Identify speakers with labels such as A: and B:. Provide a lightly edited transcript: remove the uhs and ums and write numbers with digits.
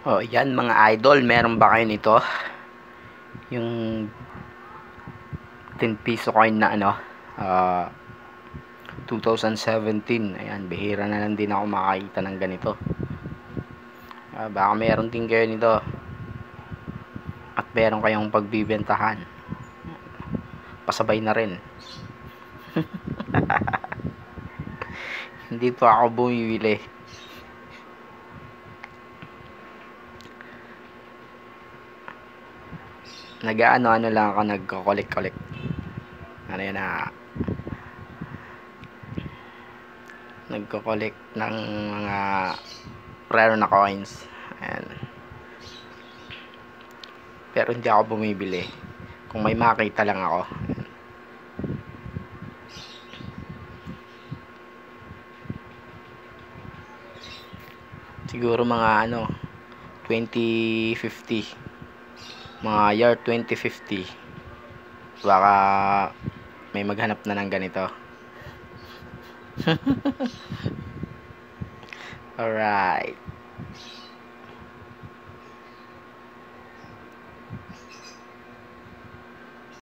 A: Oh, yan mga idol, meron ba kayo nito? Yung 10 piso coin na 2017. Ayan, bihira na lang din ako makakita ng ganito. Baka meron din kayo nito. At meron kayong pagbibentahan. Pasabay na rin. Hindi pa ako bumibili. Nag-ano lang ako, nagko-collect. Ano yan nagko-collect ng mga rare na coins. Ayan. Pero hindi ako bumibili. Kung may makita lang ako. Siguro mga 2050. Mga year 2050. Baka may maghanap na ng ganito. Alright.